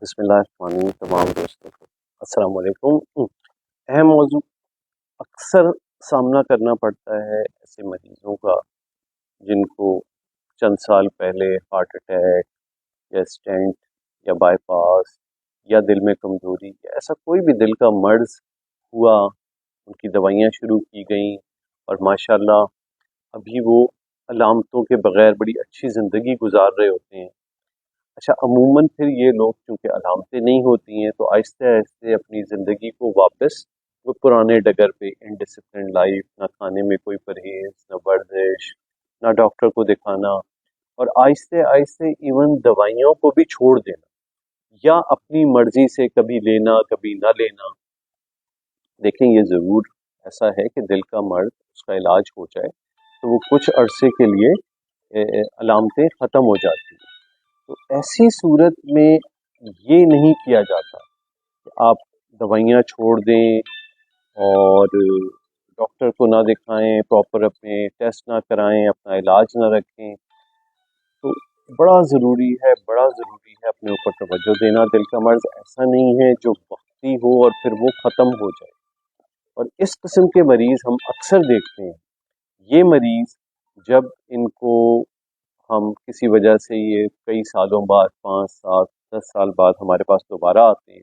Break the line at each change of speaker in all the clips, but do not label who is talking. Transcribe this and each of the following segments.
बिस्मिल्लाहिर्रहमानिर्रहीम। तमाम दोस्तों को अस्सलाम वालेकुम। अहम मौजू, अक्सर सामना करना पड़ता है ऐसे मरीजों का जिनको चंद साल पहले हार्ट अटैक या स्टेंट या बाईपास या दिल में कमजोरी या ऐसा कोई भी दिल का मर्ज हुआ, उनकी दवाइयाँ शुरू की गई और माशाल्लाह अभी वो अलामतों के बगैर बड़ी अच्छी ज़िंदगी गुजार रहे होते हैं। अच्छा, अमूमन फिर ये लोग चूँकि अलामतें नहीं होती हैं तो आहिस्ते आहिस्ते अपनी ज़िंदगी को वापस वो पुराने डगर पे, इनडिसिप्लिन लाइफ, ना खाने में कोई परहेज, ना वर्जिश, ना डॉक्टर को दिखाना, और आहिस्ते आहिस्ते इवन दवाइयों को भी छोड़ देना या अपनी मर्जी से कभी लेना कभी ना लेना। देखें, ये ज़रूर ऐसा है कि दिल का मर्ज, उसका इलाज हो जाए तो वो कुछ अरसे के लिए अलामतें ख़त्म हो जाती हैं। तो ऐसी सूरत में ये नहीं किया जाता कि आप दवाइयाँ छोड़ दें और डॉक्टर को ना दिखाएं, प्रॉपर अपने टेस्ट ना कराएं, अपना इलाज ना रखें। तो बड़ा ज़रूरी है अपने ऊपर तवज्जो देना। दिल का मर्ज ऐसा नहीं है जो वक्ती हो और फिर वो ख़त्म हो जाए। और इस किस्म के मरीज़ हम अक्सर देखते हैं। ये मरीज़ जब इनको हम किसी वजह से, ये कई सालों बाद, 5 साल 10 साल बाद हमारे पास दोबारा आते हैं,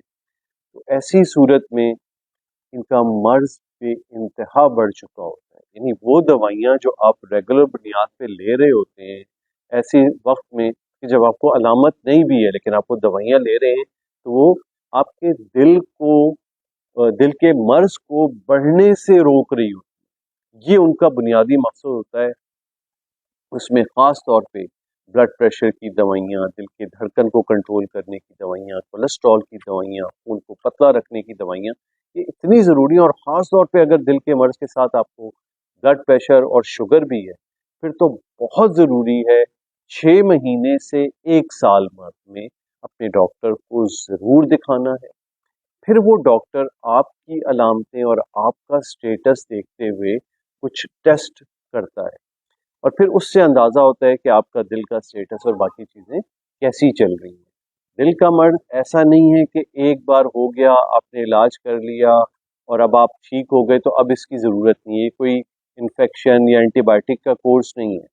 तो ऐसी सूरत में इनका मर्ज पे इंतहा बढ़ चुका होता है। यानी वो दवाइयाँ जो आप रेगुलर बुनियाद पे ले रहे होते हैं ऐसे वक्त में कि जब आपको अलामत नहीं भी है लेकिन आप वो दवाइयाँ ले रहे हैं, तो वो आपके दिल के मर्ज को बढ़ने से रोक रही होती है। ये उनका बुनियादी मकसद होता है। उसमें ख़ास तौर पे ब्लड प्रेशर की दवाइयाँ, दिल के धड़कन को कंट्रोल करने की दवाइयाँ, कोलेस्ट्रॉल की दवाइयाँ, खून को पतला रखने की दवाइयाँ, ये इतनी ज़रूरी है। और ख़ास तौर पे अगर दिल के मर्ज़ के साथ आपको ब्लड प्रेशर और शुगर भी है, फिर तो बहुत ज़रूरी है 6 महीने से 1 साल में अपने डॉक्टर को ज़रूर दिखाना है। फिर वो डॉक्टर आपकी अलामतें और आपका स्टेटस देखते हुए कुछ टेस्ट करता है और फिर उससे अंदाज़ा होता है कि आपका दिल का स्टेटस और बाकी चीज़ें कैसी चल रही हैं। दिल का मर्ज ऐसा नहीं है कि एक बार हो गया, आपने इलाज कर लिया और अब आप ठीक हो गए तो अब इसकी ज़रूरत नहीं है। ये कोई इन्फेक्शन या एंटीबायोटिक का कोर्स नहीं है।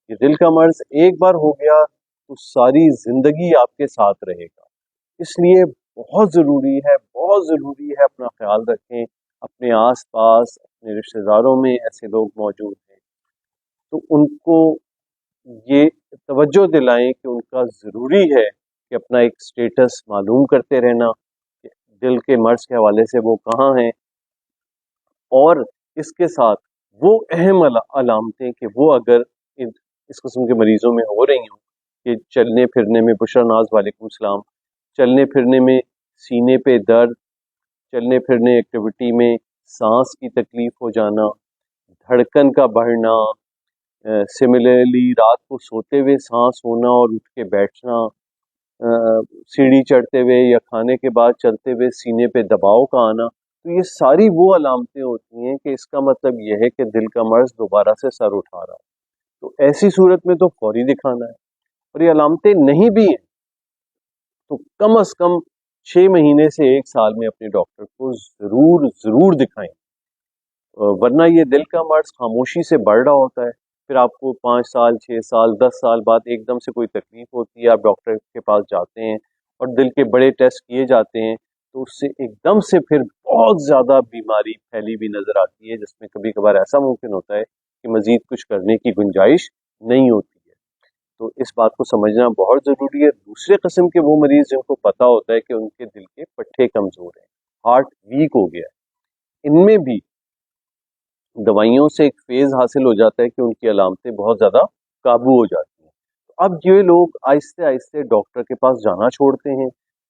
ये दिल का मर्ज एक बार हो गया तो सारी ज़िंदगी आपके साथ रहेगा। इसलिए बहुत ज़रूरी है अपना ख्याल रखें। अपने आस पास, अपने रिश्तेदारों में ऐसे लोग मौजूद हैं तो उनको ये तवज्जो दिलाएं कि उनका ज़रूरी है कि अपना एक स्टेटस मालूम करते रहना कि दिल के मर्ज के हवाले से वो कहाँ हैं, और इसके साथ वो अहम अलामतें कि वो अगर इस किस्म के मरीजों में हो रही हों कि चलने फिरने में, बुशरा नाज वालेकुम सलाम, चलने फिरने में सीने पे दर्द, चलने फिरने एक्टिविटी में सांस की तकलीफ हो जाना, धड़कन का बढ़ना, सिमिलरली रात को सोते हुए सांस होना और उठ के बैठना, सीढ़ी चढ़ते हुए या खाने के बाद चलते हुए सीने पे दबाव का आना, तो ये सारी वो अलामतें होती हैं कि इसका मतलब यह है कि दिल का मर्ज दोबारा से सर उठा रहा है। तो ऐसी सूरत में तो फौरी दिखाना है। और ये अलामतें नहीं भी हैं तो कम अज कम 6 महीने से 1 साल में अपने डॉक्टर को ज़रूर ज़रूर दिखाएं। वरना ये दिल का मर्ज खामोशी से बढ़ रहा होता है। फिर आपको 5 साल 6 साल 10 साल बाद एकदम से कोई तकलीफ होती है, आप डॉक्टर के पास जाते हैं और दिल के बड़े टेस्ट किए जाते हैं, तो उससे एकदम से फिर बहुत ज़्यादा बीमारी फैली हुई नज़र आती है, जिसमें कभी कभार ऐसा मुमकिन होता है कि मज़ीद कुछ करने की गुंजाइश नहीं होती है। तो इस बात को समझना बहुत ज़रूरी है। दूसरे किस्म के वो मरीज़ जिनको पता होता है कि उनके दिल के पट्टे कमज़ोर हैं, हार्ट वीक हो गया है, इनमें भी दवाइयों से एक फेज हासिल हो जाता है कि उनकी अलामतें बहुत ज़्यादा काबू हो जाती हैं। तो अब ये लोग आहिस्ते आहिस्ते डॉक्टर के पास जाना छोड़ते हैं,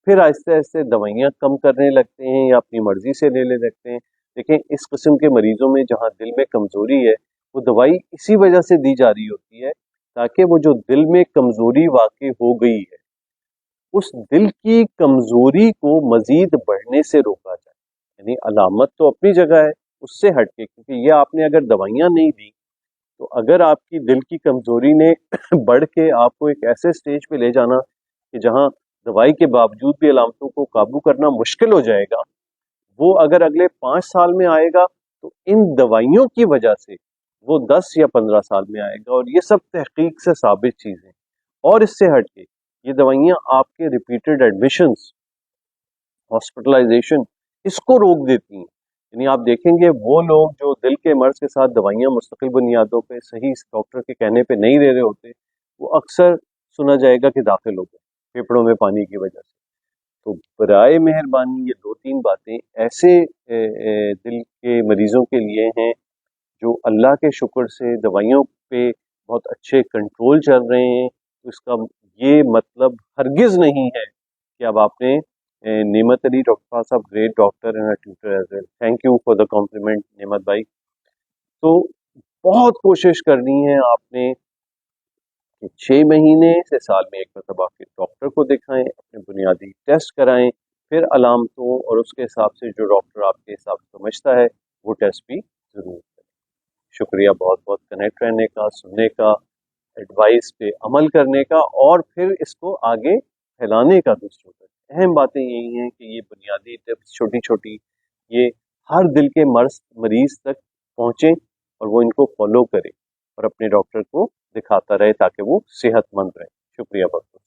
फिर आहिस्ते आहिस्ते दवाइयाँ कम करने लगते हैं या अपनी मर्जी से लेने लगते हैं। देखें, इस किस्म के मरीजों में जहाँ दिल में कमज़ोरी है, वो दवाई इसी वजह से दी जा रही होती है ताकि वो जो दिल में कमज़ोरी वाक़ई हो गई है, उस दिल की कमज़ोरी को मज़ीद बढ़ने से रोका जाए। यानी अलामत तो अपनी जगह है, उससे हट के, क्योंकि ये आपने अगर दवाइयाँ नहीं दी तो अगर आपकी दिल की कमज़ोरी ने बढ़ के आपको एक ऐसे स्टेज पे ले जाना कि जहाँ दवाई के बावजूद भी अलामतों को काबू करना मुश्किल हो जाएगा, वो अगर अगले 5 साल में आएगा तो इन दवाइयों की वजह से वो 10 या 15 साल में आएगा। और ये सब तहकीक से साबित चीज़ें। और इससे हट के ये दवाइयाँ आपके रिपीटेड एडमिशंस, हॉस्पिटलाइजेशन, इसको रोक देती हैं। यानी आप देखेंगे वो लोग जो दिल के मर्ज के साथ दवाइयाँ मुस्तकिल बुनियादों पे सही डॉक्टर के कहने पे नहीं ले रहे होते, वो अक्सर सुना जाएगा कि दाखिल हो गए फेफड़ों में पानी की वजह से। तो बराए मेहरबानी ये 2-3 बातें ऐसे दिल के मरीजों के लिए हैं जो अल्लाह के शुक्र से दवाइयों पे बहुत अच्छे कंट्रोल चल रहे हैं। तो इसका ये मतलब हरगिज़ नहीं है कि अब आपने नेमत अली डॉक्टर खान साहब, great doctor and tutor as well, thank you for the compliment Nemat भाई। तो बहुत कोशिश करनी है आपने कि 6 महीने से साल में एक मरतबा के डॉक्टर को दिखाएं, अपने बुनियादी टेस्ट कराएं, फिर अलामतों और उसके हिसाब से जो डॉक्टर आपके हिसाब से समझता है वो टेस्ट भी ज़रूर करें। शुक्रिया बहुत बहुत कनेक्ट रहने का, सुनने का, एडवाइस पे अमल करने का और फिर इसको आगे फैलाने का दूसरों तक। अहम बातें यही हैं कि ये बुनियादी टिप्स छोटी छोटी ये हर दिल के मरीज तक पहुँचें और वो इनको फॉलो करे और अपने डॉक्टर को दिखाता रहे ताकि वो सेहतमंद रहे। शुक्रिया बहुत बहुत।